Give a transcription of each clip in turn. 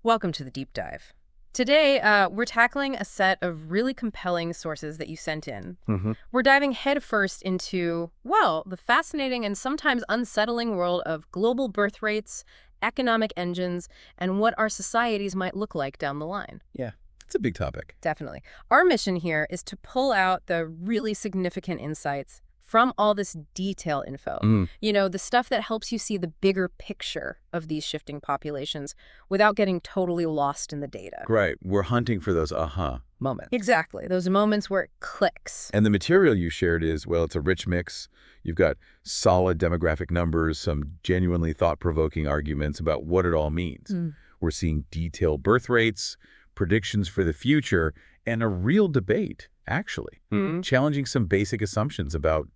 Welcome to the deep dive. Today, we're tackling a set of really compelling sources that you sent in. hmm We're diving headfirst into, well, the fascinating and sometimes unsettling world of global birth rates, economic engines, and what our societies might look like down the line. Yeah, it's a big topic. Definitely. Our mission here is to pull out the really significant insights from all this detail info. Mm, You know, the stuff that helps you see the bigger picture of these shifting populations without getting totally lost in the data. right. We're hunting for those aha moments. Exactly. Those moments where it clicks. And the material you shared is, well, it's a rich mix. You've got solid demographic numbers, some genuinely thought-provoking arguments about what it all means. Mm. We're seeing detailed birth rates, predictions for the future, and a real debate, actually, challenging some basic assumptions about,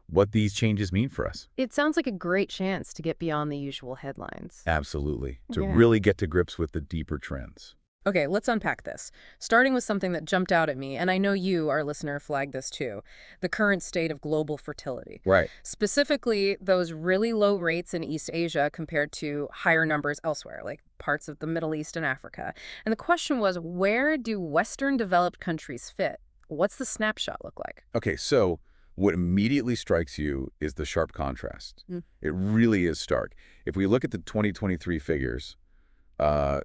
what these changes mean for us. It sounds like a great chance to get beyond the usual headlines. Absolutely. To Yeah. really get to grips with the deeper trends. Okay, let's unpack this. Starting with something that jumped out at me, and I know you, our listener, flagged this too, the current state of global fertility. Right. Specifically, those really low rates in East Asia compared to higher numbers elsewhere, like parts of the Middle East and Africa. And the question was, where do Western developed countries fit? What's the snapshot look like? Okay, so what immediately strikes you is the sharp contrast. Mm. It really is stark. If we look at the 2023 figures,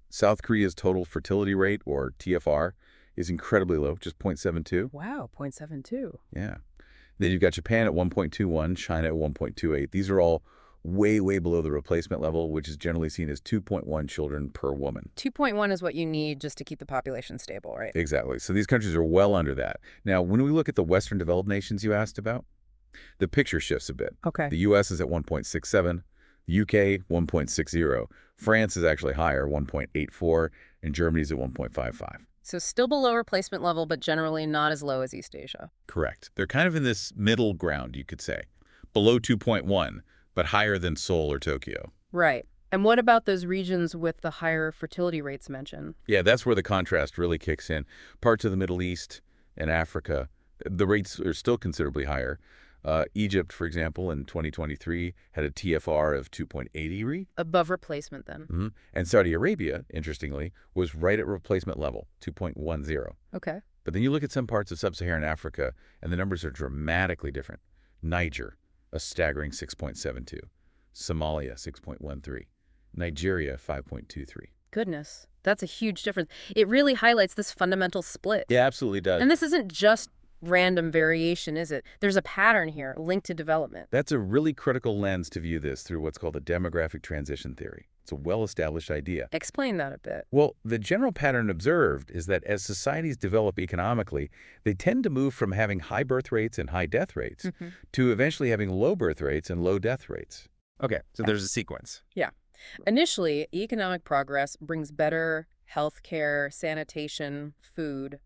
South Korea's total fertility rate, or TFR, is incredibly low, just 0.72. Wow, 0.72. Yeah. Then you've got Japan at 1.21, China at 1.28. These are all way, way below the replacement level, which is generally seen as 2.1 children per woman. 2.1 is what you need just to keep the population stable, right? Exactly. So these countries are well under that. Now, when we look at the Western developed nations you asked about, the picture shifts a bit. Okay. The U.S. is at 1.67, the U.K. 1.60, France is actually higher, 1.84, and Germany's at 1.55. So still below replacement level, but generally not as low as East Asia. Correct. They're kind of in this middle ground, you could say. Below 2.1, but higher than Seoul or Tokyo. Right. And what about those regions with the higher fertility rates mentioned? Yeah, that's where the contrast really kicks in. Parts of the Middle East and Africa, the rates are still considerably higher. Egypt, for example, in 2023 had a TFR of 2.80. Above replacement, then. And Saudi Arabia, interestingly, was right at replacement level, 2.10. Okay. But then you look at some parts of sub-Saharan Africa, and the numbers are dramatically different. Niger, a staggering 6.72. Somalia, 6.13. Nigeria, 5.23. Goodness. That's a huge difference. It really highlights this fundamental split. Yeah, absolutely does. And this isn't just random variation, is it? There's a pattern here linked to development. That's a really critical lens to view this through what's called a demographic transition theory. It's a well-established idea. Explain that a bit. Well, the general pattern observed is that as societies develop economically, they tend to move from having high birth rates and high death rates to eventually having low birth rates and low death rates. Okay, so there's a sequence. Yeah. Initially, economic progress brings better health care, sanitation, food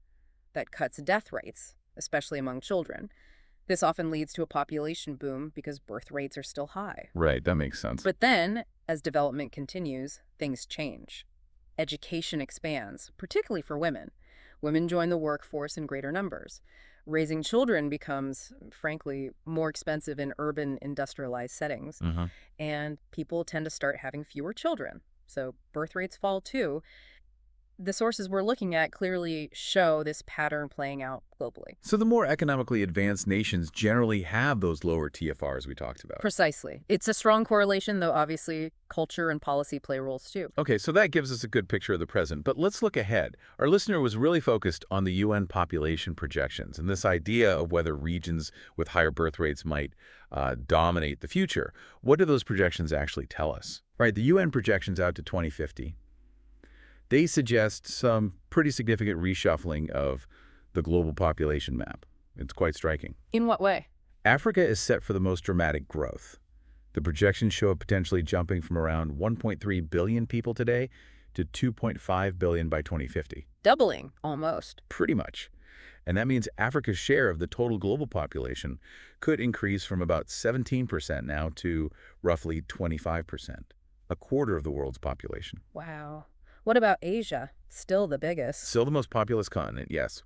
that cuts death rates, especially among children. This often leads to a population boom because birth rates are still high. Right, that makes sense. But then, as development continues, things change. Education expands, particularly for women. Women join the workforce in greater numbers. Raising children becomes, frankly, more expensive in urban, industrialized settings. And people tend to start having fewer children. So birth rates fall too. The sources we're looking at clearly show this pattern playing out globally. So the more economically advanced nations generally have those lower TFRs we talked about. Precisely. It's a strong correlation, though obviously culture and policy play roles too. Okay, so that gives us a good picture of the present, but let's look ahead. Our listener was really focused on the UN population projections and this idea of whether regions with higher birth rates might dominate the future. What do those projections actually tell us? Right, the UN projections out to 2050. They suggest some pretty significant reshuffling of the global population map. It's quite striking. In what way? Africa is set for the most dramatic growth. The projections show it potentially jumping from around 1.3 billion people today to 2.5 billion by 2050. Doubling, almost. Pretty much. And that means Africa's share of the total global population could increase from about 17% now to roughly 25%, a quarter of the world's population. Wow. What about Asia? Still the biggest. Still the most populous continent, yes.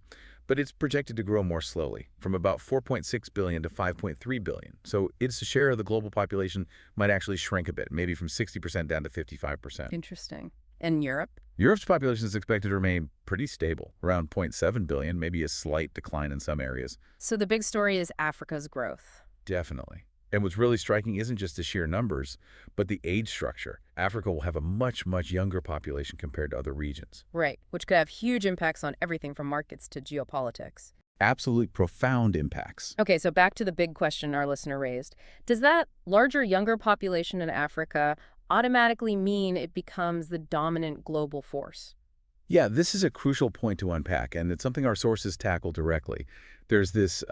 But it's projected to grow more slowly, from about 4.6 billion to 5.3 billion. So its share of the global population might actually shrink a bit, maybe from 60% down to 55%. Interesting. In Europe? Europe's population is expected to remain pretty stable, around 0.7 billion, maybe a slight decline in some areas. So the big story is Africa's growth. Definitely. And what's really striking isn't just the sheer numbers, but the age structure. Africa will have a much, much younger population compared to other regions. Right, which could have huge impacts on everything from markets to geopolitics. Absolutely profound impacts. Okay, so back to the big question our listener raised. Does that larger, younger population in Africa automatically mean it becomes the dominant global force? Yeah, this is a crucial point to unpack, and it's something our sources tackle directly. There's this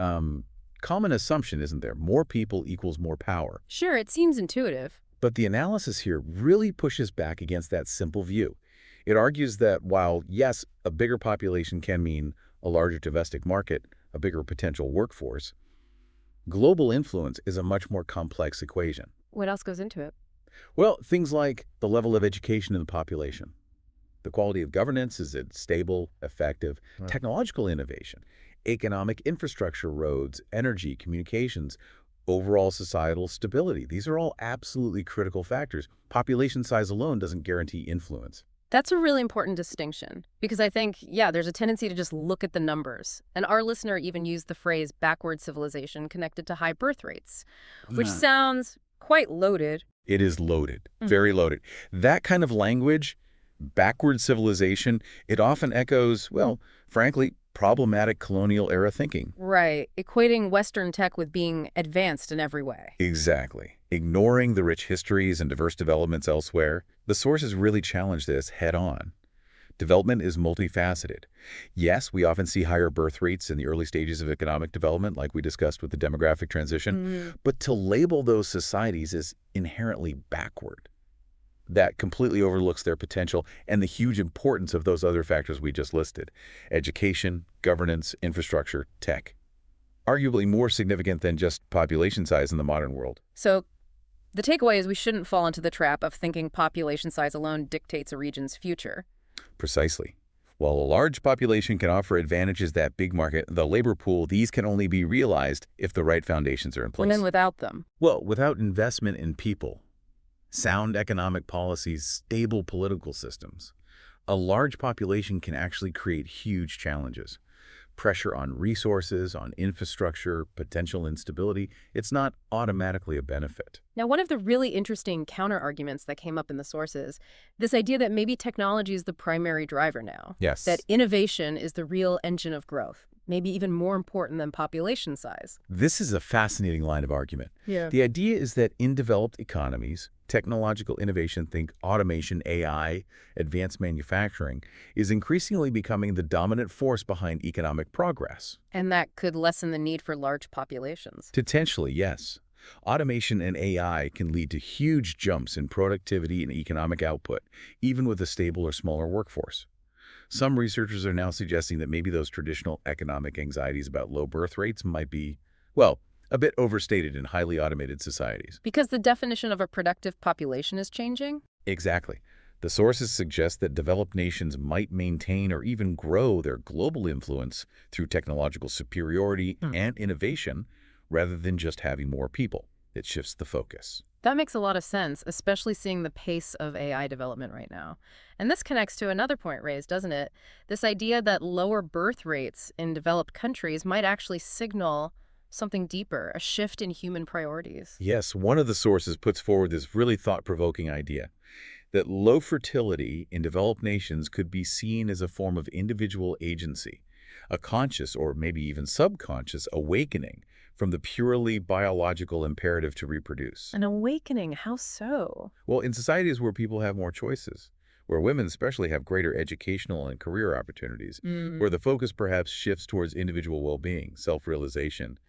common assumption, isn't there? More people equals more power. Sure, it seems intuitive. But the analysis here really pushes back against that simple view. It argues that while, yes, a bigger population can mean a larger domestic market, a bigger potential workforce, global influence is a much more complex equation. What else goes into it? Well, things like the level of education in the population, the quality of governance, is it stable, effective, technological innovation, economic infrastructure, roads, energy, communications, overall societal stability. These are all absolutely critical factors. Population size alone doesn't guarantee influence. That's a really important distinction because I think, yeah, there's a tendency to just look at the numbers. And our listener even used the phrase backward civilization connected to high birth rates, which sounds quite loaded. It is loaded, very loaded. That kind of language, backward civilization, it often echoes, well, frankly, problematic colonial era thinking. Right, equating Western tech with being advanced in every way. Exactly. Ignoring the rich histories and diverse developments elsewhere, the sources really challenge this head on. Development is multifaceted. Yes, we often see higher birth rates in the early stages of economic development, like we discussed with the demographic transition, but to label those societies as inherently backward, that completely overlooks their potential and the huge importance of those other factors we just listed: education, governance, infrastructure, tech. Arguably more significant than just population size in the modern world. So the takeaway is we shouldn't fall into the trap of thinking population size alone dictates a region's future. Precisely. While a large population can offer advantages that big market, the labor pool, these can only be realized if the right foundations are in place. And then without them. Well, without investment in people, sound economic policies, stable political systems, a large population can actually create huge challenges. Pressure on resources, on infrastructure, potential instability, it's not automatically a benefit. Now, one of the really interesting counter-arguments that came up in the sources, this idea that maybe technology is the primary driver now. Yes. That innovation is the real engine of growth, maybe even more important than population size. This is a fascinating line of argument. Yeah. The idea is that in developed economies, technological innovation, think automation, AI, advanced manufacturing, is increasingly becoming the dominant force behind economic progress. And that could lessen the need for large populations. Potentially, yes. Automation and AI can lead to huge jumps in productivity and economic output, even with a stable or smaller workforce. Some researchers are now suggesting that maybe those traditional economic anxieties about low birth rates might be, well, a bit overstated in highly automated societies. Because the definition of a productive population is changing? Exactly. The sources suggest that developed nations might maintain or even grow their global influence through technological superiority and innovation rather than just having more people. It shifts the focus. That makes a lot of sense, especially seeing the pace of AI development right now. And this connects to another point raised, doesn't it? This idea that lower birth rates in developed countries might actually signal something deeper, a shift in human priorities. Yes, one of the sources puts forward this really thought-provoking idea that low fertility in developed nations could be seen as a form of individual agency, a conscious or maybe even subconscious awakening from the purely biological imperative to reproduce. An awakening, how so? Well, in societies where people have more choices, where women especially have greater educational and career opportunities, where the focus perhaps shifts towards individual well-being, self-realization,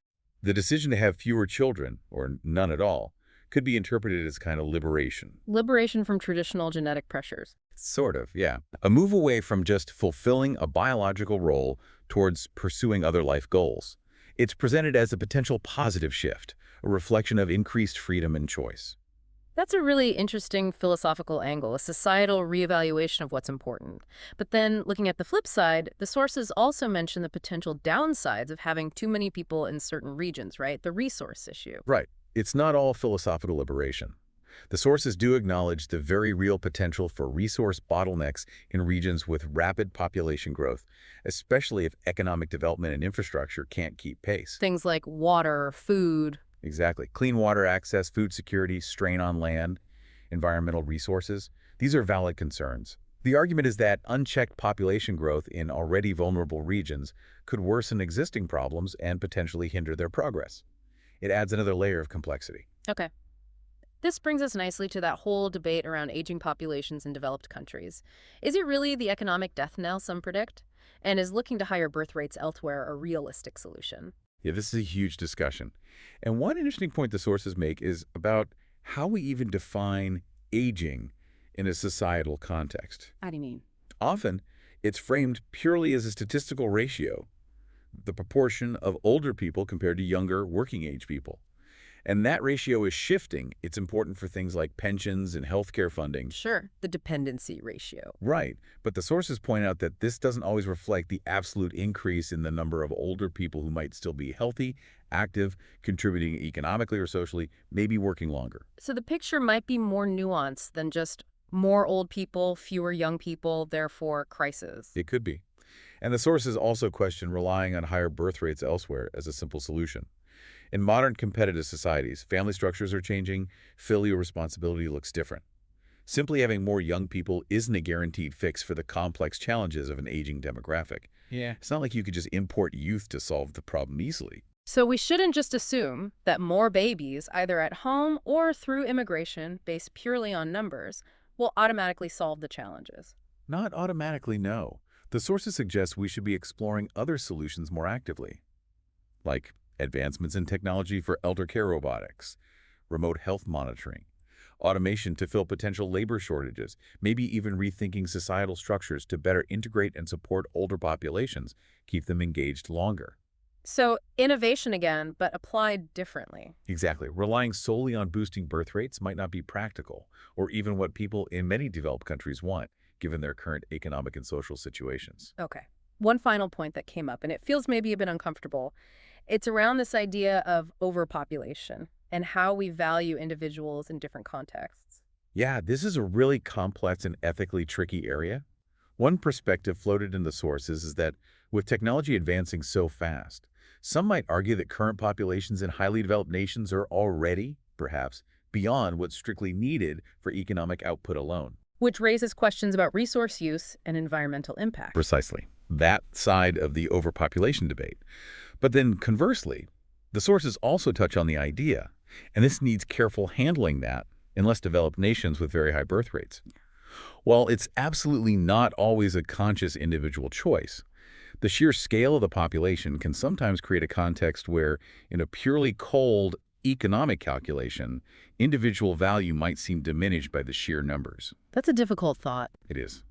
the decision to have fewer children, or none at all, could be interpreted as kind of liberation. Liberation from traditional genetic pressures. Sort of, yeah. A move away from just fulfilling a biological role towards pursuing other life goals. It's presented as a potential positive shift, a reflection of increased freedom and choice. That's a really interesting philosophical angle, a societal reevaluation of what's important. But then, looking at the flip side, the sources also mention the potential downsides of having too many people in certain regions, right? The resource issue. Right. It's not all philosophical liberation. The sources do acknowledge the very real potential for resource bottlenecks in regions with rapid population growth, especially if economic development and infrastructure can't keep pace. Things like water, food. Exactly. Clean water access, food security, strain on land, environmental resources. These are valid concerns. The argument is that unchecked population growth in already vulnerable regions could worsen existing problems and potentially hinder their progress. It adds another layer of complexity. Okay. This brings us nicely to that whole debate around aging populations in developed countries. Is it really the economic death knell some predict? And is looking to higher birth rates elsewhere a realistic solution? Yeah, this is a huge discussion. And one interesting point the sources make is about how we even define aging in a societal context. How do you mean? Often, it's framed purely as a statistical ratio, the proportion of older people compared to younger working-age people. And that ratio is shifting. It's important for things like pensions and healthcare funding. Sure, the dependency ratio. Right, but the sources point out that this doesn't always reflect the absolute increase in the number of older people who might still be healthy, active, contributing economically or socially, maybe working longer. So the picture might be more nuanced than just more old people, fewer young people, therefore crisis. It could be. And the sources also question relying on higher birth rates elsewhere as a simple solution. In modern competitive societies, family structures are changing, filial responsibility looks different. Simply having more young people isn't a guaranteed fix for the complex challenges of an aging demographic. Yeah. It's not like you could just import youth to solve the problem easily. So we shouldn't just assume that more babies, either at home or through immigration, based purely on numbers, will automatically solve the challenges. Not automatically, no. The sources suggest we should be exploring other solutions more actively, like advancements in technology for elder care robotics, remote health monitoring, automation to fill potential labor shortages, maybe even rethinking societal structures to better integrate and support older populations, keep them engaged longer. So innovation again, but applied differently. Exactly. Relying solely on boosting birth rates might not be practical, or even what people in many developed countries want, given their current economic and social situations. Okay. One final point that came up, and it feels maybe a bit uncomfortable. It's around this idea of overpopulation and how we value individuals in different contexts. Yeah, this is a really complex and ethically tricky area. One perspective floated in the sources is that with technology advancing so fast, some might argue that current populations in highly developed nations are already, perhaps, beyond what's strictly needed for economic output alone. Which raises questions about resource use and environmental impact. Precisely. That side of the overpopulation debate. But then conversely, the sources also touch on the idea, and this needs careful handling that in less developed nations with very high birth rates. While it's absolutely not always a conscious individual choice, the sheer scale of the population can sometimes create a context where, in a purely cold economic calculation, individual value might seem diminished by the sheer numbers. That's a difficult thought. It is.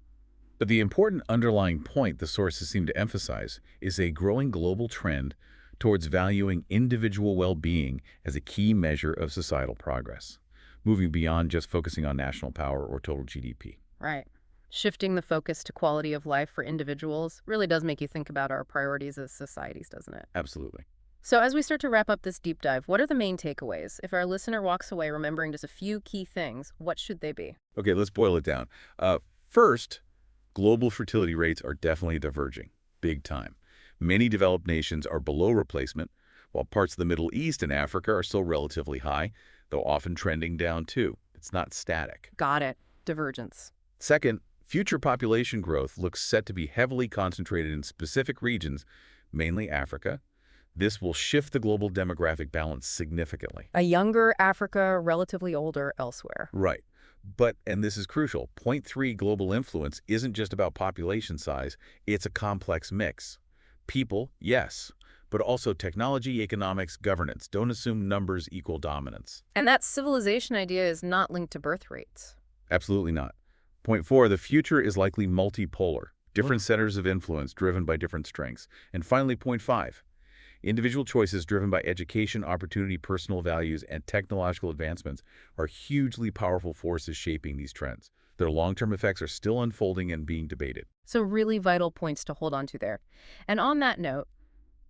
But the important underlying point the sources seem to emphasize is a growing global trend towards valuing individual well-being as a key measure of societal progress, moving beyond just focusing on national power or total GDP. Right. Shifting the focus to quality of life for individuals really does make you think about our priorities as societies, doesn't it? Absolutely. So as we start to wrap up this deep dive, what are the main takeaways? If our listener walks away remembering just a few key things, what should they be? Okay, let's boil it down. First, global fertility rates are definitely diverging, big time. Many developed nations are below replacement, while parts of the Middle East and Africa are still relatively high, though often trending down too. It's not static. Got it. Divergence. Second, future population growth looks set to be heavily concentrated in specific regions, mainly Africa. This will shift the global demographic balance significantly. A younger Africa, relatively older elsewhere. Right. But, and this is crucial, point 3 global influence isn't just about population size, it's a complex mix. People, yes, but also technology, economics, governance. Don't assume numbers equal dominance. And that civilization idea is not linked to birth rates. Absolutely not. Point 4, the future is likely multipolar, different centers of influence driven by different strengths. And finally, point 5, individual choices driven by education, opportunity, personal values, and technological advancements are hugely powerful forces shaping these trends. Their long-term effects are still unfolding and being debated. So really vital points to hold on to there. And on that note,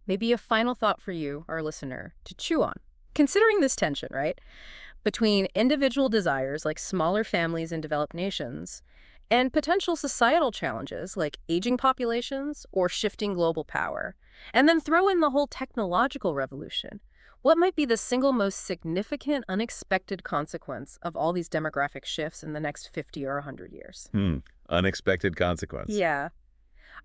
maybe a final thought for you, our listener, to chew on. Considering this tension, right? between individual desires like smaller families in developed nations and potential societal challenges like aging populations or shifting global power. And then throw in the whole technological revolution. What might be the single most significant unexpected consequence of all these demographic shifts in the next 50 or 100 years? Hmm. Unexpected consequence. Yeah.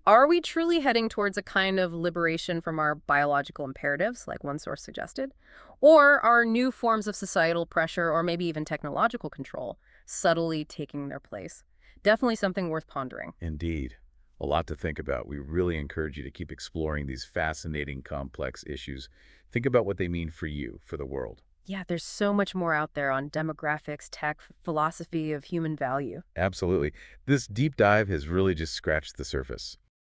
Are we truly heading towards a kind of liberation from our biological imperatives, like one source suggested? Or are new forms of societal pressure or maybe even technological control subtly taking their place? Definitely something worth pondering. Indeed. A lot to think about. We really encourage you to keep exploring these fascinating, complex issues. Think about what they mean for you, for the world. Yeah, there's so much more out there on demographics, tech, philosophy of human value. Absolutely. This deep dive has really just scratched the surface.